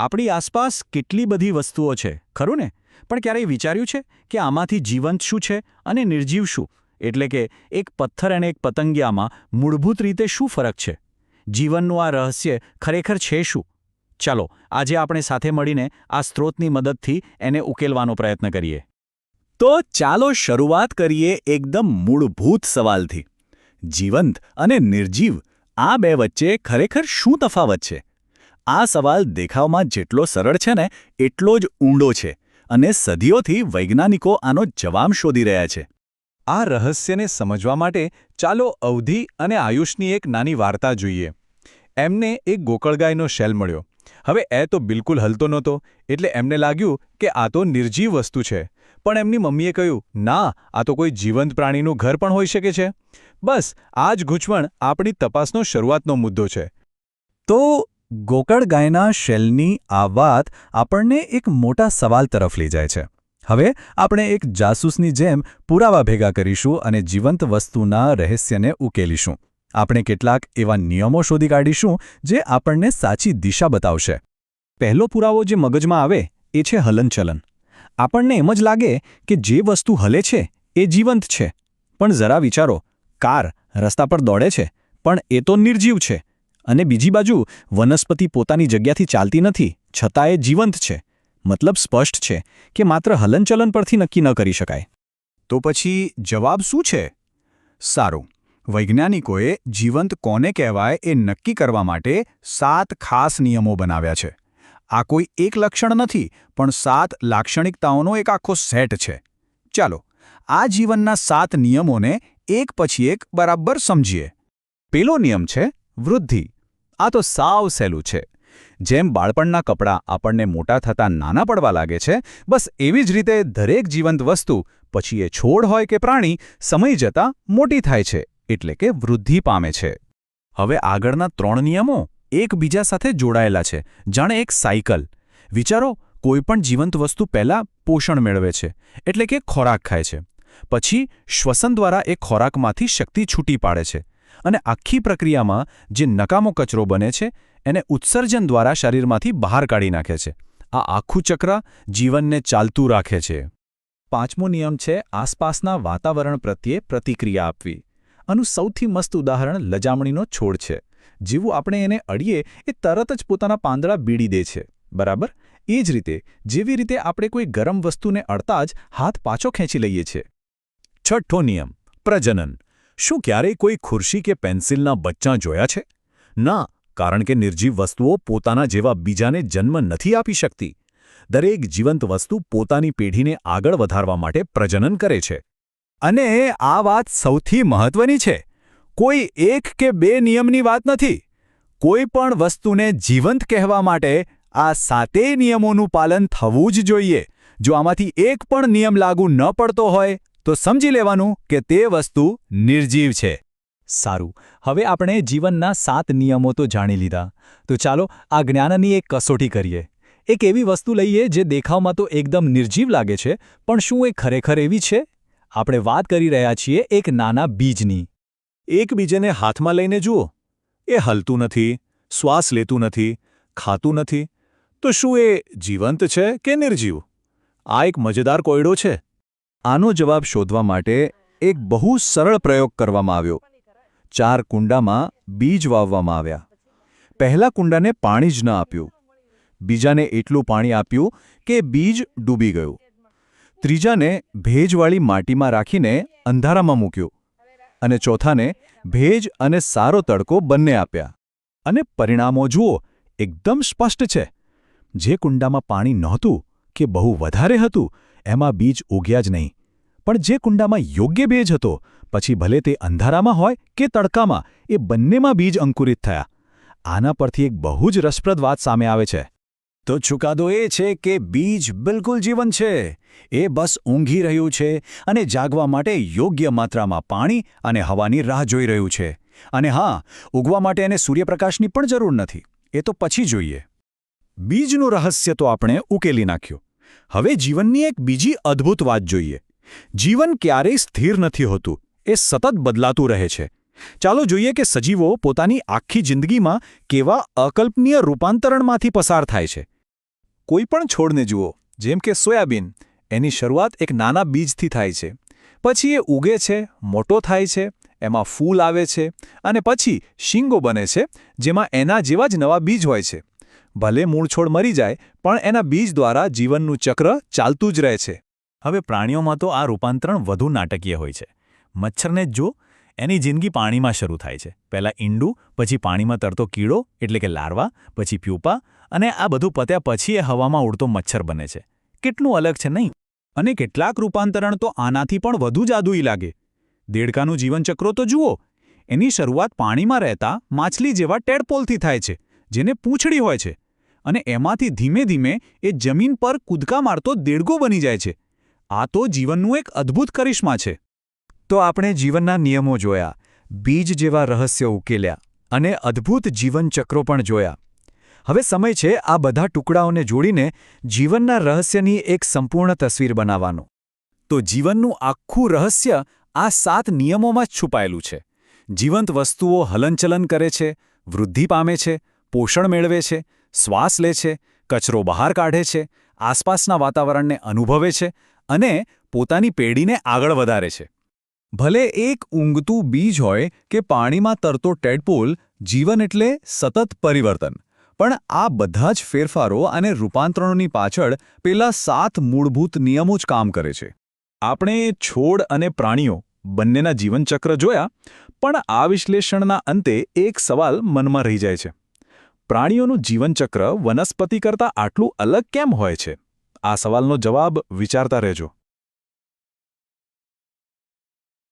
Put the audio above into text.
આપણી આસપાસ કેટલી બધી વસ્તુઓ છે ખરું ને? પણ ક્યારેય વિચાર્યું છે કે આમાંથી જીવંત શું છે અને નિર્જીવ શું? એટલે કે એક પથ્થર અને એક પતંગિયામાં મૂળભૂત રીતે શું ફરક છે? જીવનનું આ રહસ્ય ખરેખર છે શું? ચાલો આજે આપણે સાથે મળીને આ સ્ત્રોતની મદદથી એને ઉકેલવાનો પ્રયત્ન કરીએ. તો ચાલો શરૂઆત કરીએ એકદમ મૂળભૂત સવાલથી. જીવંત અને નિર્જીવ આ બે વચ્ચે ખરેખર શું તફાવત છે? આ સવાલ દેખાવમાં જેટલો સરળ છે ને એટલો જ ઊંડો છે અને સદીઓથી વૈજ્ઞાનિકો આનો જવાબ શોધી રહ્યા છે. આ રહસ્યને સમજવા માટે ચાલો અવધિ અને આયુષની એક નાની વાર્તા જોઈએ. એમને એક ગોકળગાયનો શેલ મળ્યો. હવે એ તો બિલકુલ હલતો નહોતો, એટલે એમને લાગ્યું કે આ તો નિર્જીવ વસ્તુ છે. પણ એમની મમ્મીએ કહ્યું, ના, આ તો કોઈ જીવંત પ્રાણીનું ઘર પણ હોઈ શકે છે. બસ આ જ ગૂંચવણ આપણી તપાસનો શરૂઆતનો મુદ્દો છે. તો ગોકળગાયના શેલની આ વાત આપણને એક મોટા સવાલ તરફ લઈ જાય છે. હવે આપણે એક જાસૂસની જેમ પુરાવા ભેગા કરીશું અને જીવંત વસ્તુના રહસ્યને ઉકેલીશું. આપણે કેટલાક એવા નિયમો શોધી કાઢીશું જે આપણને સાચી દિશા બતાવશે. પહેલો પુરાવો જે મગજમાં આવે એ છે હલનચલન. આપણને એમ જ લાગે કે જે વસ્તુ હલે છે એ જીવંત છે. પણ જરા વિચારો, કાર રસ્તા પર દોડે છે પણ એ તો નિર્જીવ છે. અને બીજી બાજુ વનસ્પતિ પોતાની જગ્યાથી ચાલતી નથી, છતાં એ જીવંત છે. મતલબ સ્પષ્ટ છે કે માત્ર હલનચલન પરથી નક્કી ન કરી શકાય. તો પછી જવાબ શું છે? સારું, વૈજ્ઞાનિકોએ જીવંત કોને કહેવાય એ નક્કી કરવા માટે 7 ખાસ નિયમો બનાવ્યા છે. આ કોઈ એક લક્ષણ નથી, પણ 7 લાક્ષણિકતાઓનો એક આખો સેટ છે. ચાલો આ જીવનના 7 નિયમોને એક પછી એક બરાબર સમજીએ. પેલો નિયમ છે વૃદ્ધિ. આ તો સાવ સહેલું છે. જેમ બાળપણના કપડાં આપણને મોટા થતાં નાના પડવા લાગે છે, બસ એવી જ રીતે દરેક જીવંત વસ્તુ, પછી એ છોડ હોય કે પ્રાણી, સમય જતાં મોટી થાય છે, એટલે કે વૃદ્ધિ પામે છે. હવે આગળના 3 નિયમો એકબીજા સાથે જોડાયેલા છે, જાણે એક સાયકલ. વિચારો, કોઈપણ જીવંત વસ્તુ પહેલાં પોષણ મેળવે છે, એટલે કે ખોરાક ખાય છે. પછી શ્વસન દ્વારા એ ખોરાકમાંથી શક્તિ છૂટી પાડે છે અને આખી પ્રક્રિયામાં જે નકામો કચરો બને છે એને ઉત્સર્જન દ્વારા શરીરમાંથી બહાર કાઢી નાખે છે. આ આખું ચક્ર જીવનને ચાલતું રાખે છે. 5મો નિયમ છે આસપાસના વાતાવરણ પ્રત્યે પ્રતિક્રિયા આપવી. આનું સૌથી મસ્ત ઉદાહરણ લજામણીનો છોડ છે. જેવું આપણે એને અડીએ એ તરત જ પોતાના પાંદડા બીડી દે છે, બરાબર? એ જ રીતે જેવી રીતે આપણે કોઈ ગરમ વસ્તુને અડતા જ હાથ પાછો ખેંચી લઈએ છીએ. 6થો નિયમ પ્રજનન. શું ક્યારેય કોઈ ખુરશી કે પેન્સિલના બચ્ચાં જોયા છે? ના, કારણ કે નિર્જીવ વસ્તુઓ પોતાના જેવા બીજાને જન્મ નથી આપી શકતી. દરેક જીવંત વસ્તુ પોતાની પેઢીને આગળ વધારવા માટે પ્રજનન કરે છે. અને આ વાત સૌથી મહત્વની છે. કોઈ 1 કે 2 નિયમની વાત નથી. કોઈ પણ વસ્તુને જીવંત કહેવા માટે આ 7 નિયમોનું પાલન થવું જ જોઈએ. જો આમાંથી એક પણ નિયમ લાગુ ન પડતો હોય તો સમજી લેવાનું કે તે વસ્તુ નિર્જીવ છે. સારું, હવે આપણે જીવનના 7 નિયમો તો જાણી લીધા. તો ચાલો આ જ્ઞાનની એક કસોટી કરીએ. એક એવી વસ્તુ લઈએ જે દેખાવમાં તો એકદમ નિર્જીવ લાગે છે, પણ શું એ ખરેખર એવી છે? આપણે વાત કરી રહ્યા છીએ એક નાના બીજની. એક બીજને હાથમાં લઈને જુઓ. એ હલતું નથી, શ્વાસ લેતું નથી, ખાતું નથી. તો શું એ જીવંત છે કે નિર્જીવ? આ એક મજેદાર કોયડો છે. આનો જવાબ શોધવા માટે એક બહુ સરળ પ્રયોગ કરવામાં આવ્યો. 4 કુંડામાં બીજ વાવવામાં આવ્યા. પહેલા કુંડાને પાણી જ ન આપ્યું. બીજાને એટલું પાણી આપ્યું કે બીજ ડૂબી ગયું. ત્રીજાને ભેજવાળી માટીમાં રાખીને અંધારામાં મૂક્યું. અને ચોથાને ભેજ અને સારો તડકો બંને આપ્યા. અને પરિણામો જુઓ, એકદમ સ્પષ્ટ છે. જે કુંડામાં પાણી નહોતું કે બહુ વધારે હતું, એમાં બીજ ઉગ્યા જ નહીં. પણ જે કુંડામાં યોગ્ય ભેજ હતો, પછી ભલે તે અંધારામાં હોય કે તડકામાં, એ બંનેમાં બીજ અંકુરિત થયા. આના પરથી એક બહુ જ રસપ્રદ વાત સામે આવે છે. તો છુકાદો એ છે કે બીજ બિલકુલ જીવંત છે. એ બસ ઊંઘી રહ્યું છે અને જાગવા માટે યોગ્ય માત્રામાં પાણી અને હવાની રાહ જોઈ રહ્યું છે. અને હા, ઉગવા માટે એને સૂર્યપ્રકાશની પણ જરૂર નથી. એ તો પછી જોઈએ. બીજનું રહસ્ય તો આપણે ઉકેલી નાખ્યું. હવે જીવનની એક બીજી અદ્ભુત વાત જોઈએ. જીવન ક્યારેય સ્થિર નથી હોતું. એ સતત બદલાતું રહે છે. ચાલો જોઈએ કે સજીવો પોતાની આખી જિંદગીમાં કેવા અકલ્પનીય રૂપાંતરણમાંથી પસાર થાય છે. કોઈ પણ છોડને જુઓ, જેમ કે સોયાબીન, એની શરૂઆત એક નાના બીજથી થાય છે. પછી એ ઉગે છે, મોટો થાય છે, એમાં ફૂલ આવે છે અને પછી શીંગો બને છે, જેમાં એના જેવા જ નવા બીજ હોય છે. ભલે મૂળ છોડ મરી જાય, પણ એના બીજ દ્વારા જીવનનું ચક્ર ચાલતું જ રહે છે. હવે પ્રાણીઓમાં તો આ રૂપાંતરણ વધુ નાટકીય હોય છે. મચ્છરને જ જો, એની જિંદગી પાણીમાં શરૂ થાય છે. પહેલાં ઈંડું, પછી પાણીમાં તરતો કીડો એટલે કે લાર્વા, પછી પ્યુપા, અને આ બધું પત્યા પછી એ હવામાં ઉડતો મચ્છર બને છે. કેટલું અલગ છે નહીં? અને કેટલાક રૂપાંતરણ તો આનાથી પણ વધુ જાદુઈ લાગે. દેડકાનું જીવનચક્રો તો જુઓ. એની શરૂઆત પાણીમાં રહેતા માછલી જેવા ટેડપોલથી થાય છે, જેને પૂંછડી હોય છે, અને એમાંથી ધીમે ધીમે એ જમીન પર કૂદકા મારતો દેડકો બની જાય છે. આ તો જીવનનું એક અદ્ભુત કરિશ્મા છે. તો આપણે જીવનના નિયમો જોયા, બીજ જેવા રહસ્યો ઉકેલ્યા અને અદ્ભુત જીવનચક્રો પણ જોયા. હવે સમય છે આ બધા ટુકડાઓને જોડીને જીવનના રહસ્યની એક સંપૂર્ણ તસવીર બનાવવાનો. તો જીવનનું આખું રહસ્ય આ 7 નિયમોમાં જ છુપાયેલું છે. જીવંત વસ્તુઓ હલનચલન કરે છે, વૃદ્ધિ પામે છે, પોષણ મેળવે છે, શ્વાસ લે છે, કચરો બહાર કાઢે છે, આસપાસના વાતાવરણને અનુભવે છે અને પોતાની પેઢીને આગળ વધારે છે. ભલે એક ઊંઘતું બીજ હોય કે પાણીમાં તરતો ટેડપોલ, જીવન એટલે સતત પરિવર્તન. પણ આ બધા જ ફેરફારો અને રૂપાંતરણોની પાછળ પેલા 7 મૂળભૂત નિયમો જ કામ કરે છે. આપણે છોડ અને પ્રાણીઓ બંનેના જીવનચક્ર જોયા, પણ આ વિશ્લેષણના અંતે એક સવાલ મનમાં રહી જાય છે. પ્રાણીઓનું જીવનચક્ર વનસ્પતિ કરતાં આટલું અલગ કેમ હોય છે? આ સવાલનો જવાબ વિચારતા રહેજો.